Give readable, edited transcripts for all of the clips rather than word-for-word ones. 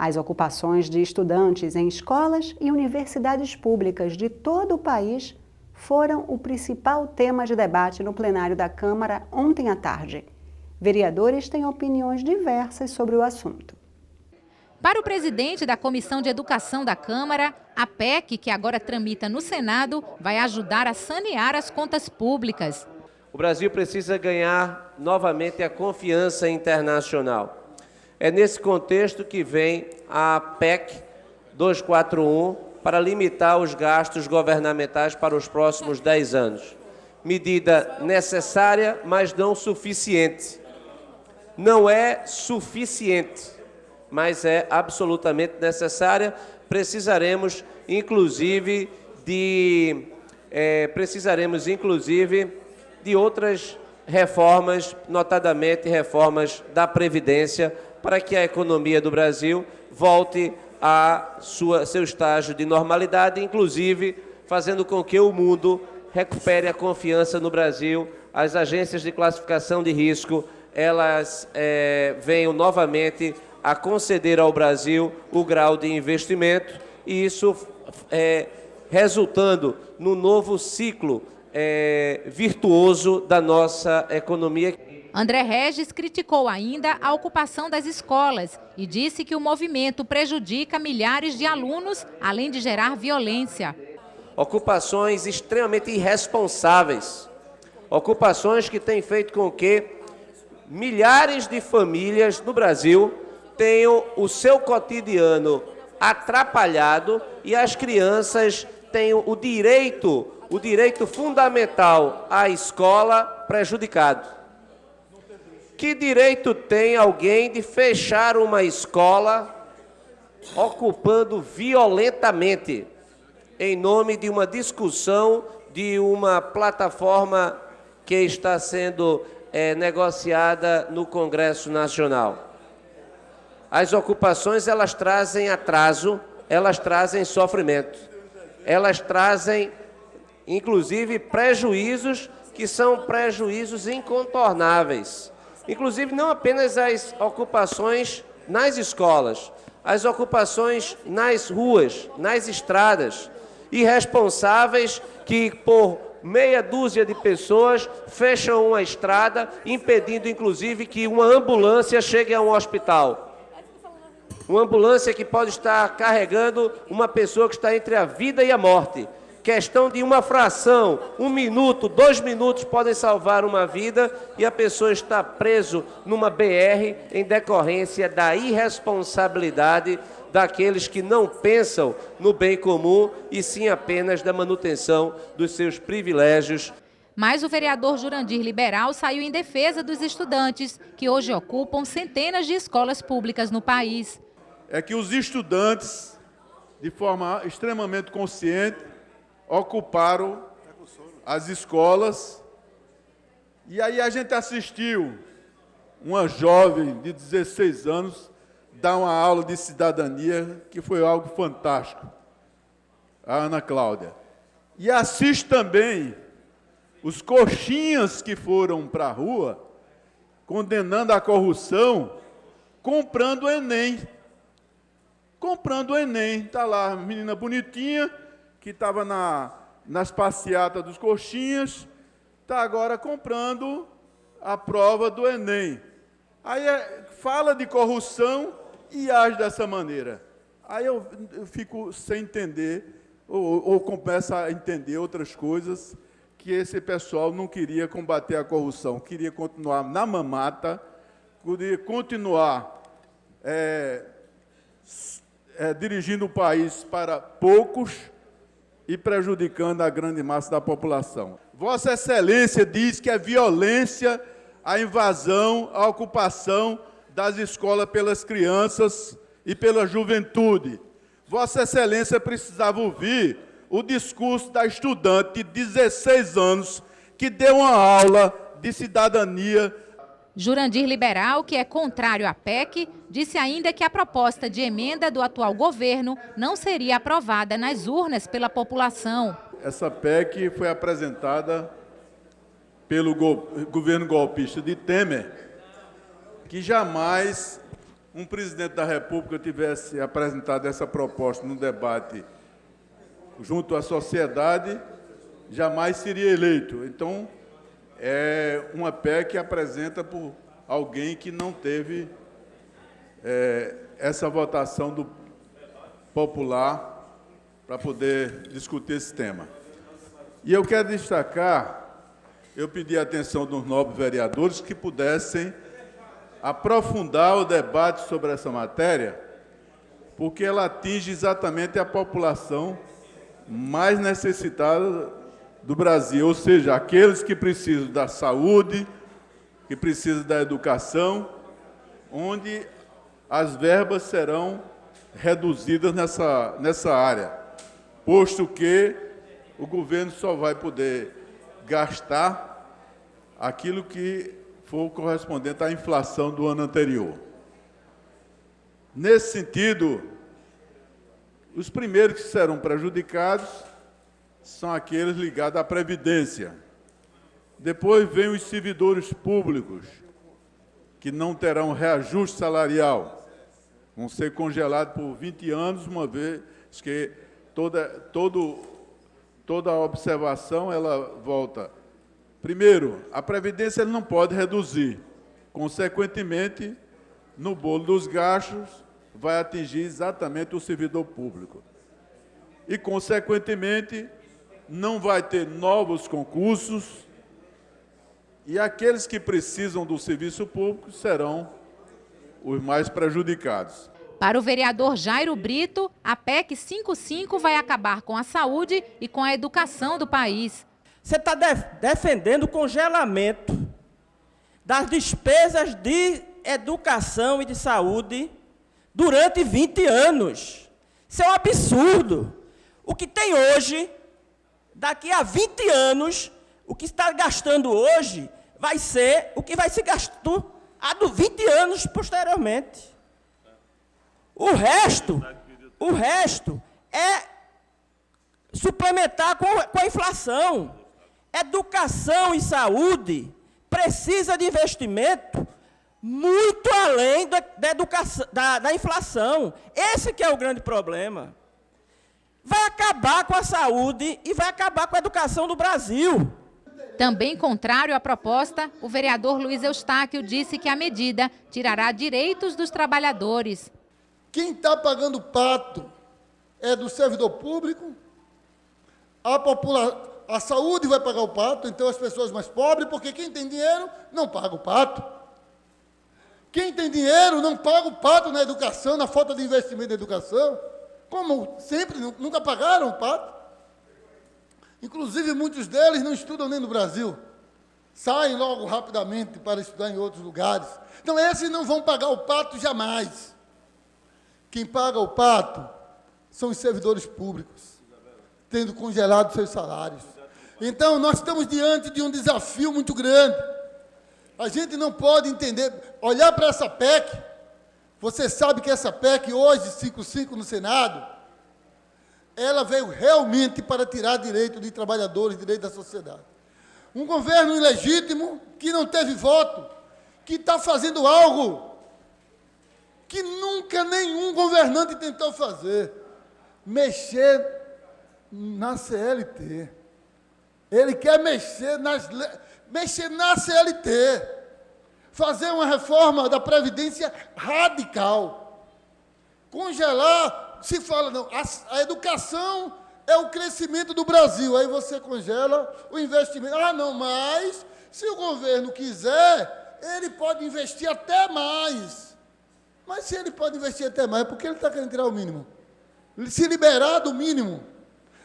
As ocupações de estudantes em escolas e universidades públicas de todo o país foram o principal tema de debate no plenário da Câmara ontem à tarde. Vereadores têm opiniões diversas sobre o assunto. Para o presidente da Comissão de Educação da Câmara, a PEC, que agora tramita no Senado, vai ajudar a sanear as contas públicas. O Brasil precisa ganhar novamente a confiança internacional. É nesse contexto que vem a PEC 241 para limitar os gastos governamentais para os próximos 10 anos. Medida necessária, mas não suficiente. Não é suficiente, mas é absolutamente necessária. Precisaremos, inclusive, de outras reformas, notadamente reformas da Previdência, para que a economia do Brasil volte a seu estágio de normalidade, inclusive fazendo com que o mundo recupere a confiança no Brasil. As agências de classificação de risco, elas venham novamente a conceder ao Brasil o grau de investimento, e isso resultando no novo ciclo virtuoso da nossa economia. André Regis criticou ainda a ocupação das escolas e disse que o movimento prejudica milhares de alunos, além de gerar violência. Ocupações extremamente irresponsáveis, ocupações que têm feito com que milhares de famílias no Brasil tenham o seu cotidiano atrapalhado e as crianças tenham o direito fundamental à escola prejudicado. Que direito tem alguém de fechar uma escola ocupando violentamente em nome de uma discussão de uma plataforma que está sendo negociada no Congresso Nacional? As ocupações, elas trazem atraso, elas trazem sofrimento, elas trazem, inclusive, prejuízos que são prejuízos incontornáveis. Inclusive, não apenas as ocupações nas escolas, as ocupações nas ruas, nas estradas, irresponsáveis que, por meia dúzia de pessoas, fecham uma estrada, impedindo, inclusive, que uma ambulância chegue a um hospital. Uma ambulância que pode estar carregando uma pessoa que está entre a vida e a morte. Questão de uma fração, 1 minuto, 2 minutos podem salvar uma vida, e a pessoa está preso numa BR em decorrência da irresponsabilidade daqueles que não pensam no bem comum e sim apenas da manutenção dos seus privilégios. Mas o vereador Jurandir Liberal saiu em defesa dos estudantes, que hoje ocupam centenas de escolas públicas no país. É que os estudantes, de forma extremamente consciente, ocuparam as escolas, e aí a gente assistiu uma jovem de 16 anos dar uma aula de cidadania, que foi algo fantástico, a Ana Cláudia. E assiste também os coxinhas que foram para a rua, condenando a corrupção, comprando o Enem. Comprando o Enem. Está lá a menina bonitinha, que estava nas passeatas dos coxinhas, está agora comprando a prova do Enem. Aí fala de corrupção e age dessa maneira. Aí eu fico sem entender, ou começo a entender outras coisas, que esse pessoal não queria combater a corrupção, queria continuar na mamata, queria continuar dirigindo o país para poucos e prejudicando a grande massa da população. Vossa Excelência diz que é violência a invasão, a ocupação das escolas pelas crianças e pela juventude. Vossa Excelência precisava ouvir o discurso da estudante de 16 anos que deu uma aula de cidadania. Jurandir Liberal, que é contrário à PEC, disse ainda que a proposta de emenda do atual governo não seria aprovada nas urnas pela população. Essa PEC foi apresentada pelo governo golpista de Temer, que jamais um presidente da República tivesse apresentado essa proposta no debate junto à sociedade, jamais seria eleito. Então, é uma PEC que apresenta por alguém que não teve essa votação do popular para poder discutir esse tema. E eu quero destacar, eu pedi a atenção dos nobres vereadores que pudessem aprofundar o debate sobre essa matéria, porque ela atinge exatamente a população mais necessitada do Brasil, ou seja, aqueles que precisam da saúde, que precisam da educação, onde as verbas serão reduzidas nessa área, posto que o governo só vai poder gastar aquilo que for correspondente à inflação do ano anterior. Nesse sentido, os primeiros que serão prejudicados são aqueles ligados à Previdência. Depois vem os servidores públicos, que não terão reajuste salarial, vão ser congelados por 20 anos, uma vez que toda a observação ela volta. Primeiro, a Previdência ele não pode reduzir. Consequentemente, no bolo dos gastos, vai atingir exatamente o servidor público. E, consequentemente, não vai ter novos concursos e aqueles que precisam do serviço público serão os mais prejudicados. Para o vereador Jairo Brito, a PEC 55 vai acabar com a saúde e com a educação do país. Você está defendendo o congelamento das despesas de educação e de saúde durante 20 anos. Isso é um absurdo. O que tem hoje, daqui a 20 anos, o que está gastando hoje vai ser o que vai ser gasto há 20 anos posteriormente. O resto é suplementar com a inflação. Educação e saúde precisa de investimento muito além da inflação. Esse que é o grande problema. Vai acabar com a saúde e vai acabar com a educação do Brasil. Também contrário à proposta, o vereador Luiz Eustáquio disse que a medida tirará direitos dos trabalhadores. Quem está pagando o pato é do servidor público, a saúde vai pagar o pato, então as pessoas mais pobres, porque quem tem dinheiro não paga o pato. Quem tem dinheiro não paga o pato na educação, na falta de investimento na educação, como sempre, nunca pagaram o pato. Inclusive, muitos deles não estudam nem no Brasil, saem logo rapidamente para estudar em outros lugares. Então, esses não vão pagar o pato jamais. Quem paga o pato são os servidores públicos, tendo congelado seus salários. Então, nós estamos diante de um desafio muito grande. A gente não pode entender, olhar para essa PEC, você sabe que essa PEC, hoje, 55 no Senado, ela veio realmente para tirar direito de trabalhadores, direito da sociedade. Um governo ilegítimo, que não teve voto, que está fazendo algo que nunca nenhum governante tentou fazer, mexer na CLT. Ele quer mexer na CLT, fazer uma reforma da Previdência radical, congelar, se fala, não, a educação é o crescimento do Brasil, aí você congela o investimento. Ah, não, mas se o governo quiser, ele pode investir até mais. Mas se ele pode investir até mais, por que ele está querendo tirar o mínimo? Se liberar do mínimo.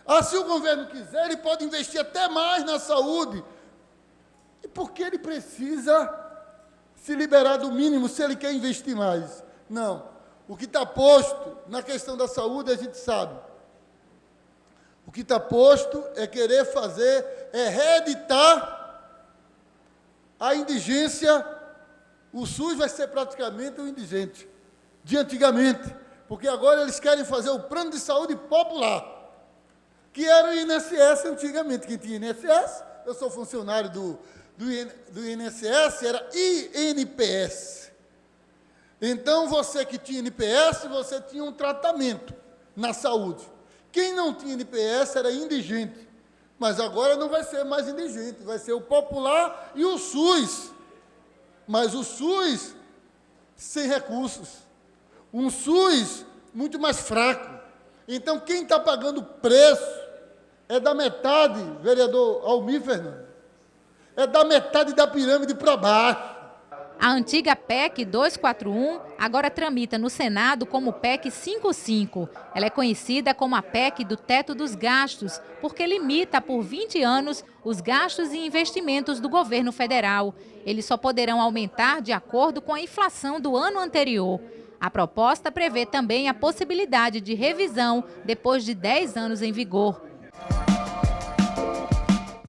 Ah, se o governo quiser, ele pode investir até mais na saúde. E por que ele precisa se liberar do mínimo se ele quer investir mais? Não. O que está posto na questão da saúde, a gente sabe. O que está posto é querer fazer, é reeditar a indigência. O SUS vai ser praticamente o indigente de antigamente, porque agora eles querem fazer o plano de saúde popular, que era o INSS antigamente. Quem tinha INSS, eu sou funcionário do INSS, era INPS. Então, você que tinha NPS, você tinha um tratamento na saúde. Quem não tinha NPS era indigente. Mas agora não vai ser mais indigente, vai ser o popular e o SUS. Mas o SUS sem recursos. Um SUS muito mais fraco. Então, quem está pagando preço é da metade, vereador Almir Fernandes, é da metade da pirâmide para baixo. A antiga PEC 241 agora tramita no Senado como PEC 55. Ela é conhecida como a PEC do teto dos gastos, porque limita por 20 anos os gastos e investimentos do governo federal. Eles só poderão aumentar de acordo com a inflação do ano anterior. A proposta prevê também a possibilidade de revisão depois de 10 anos em vigor.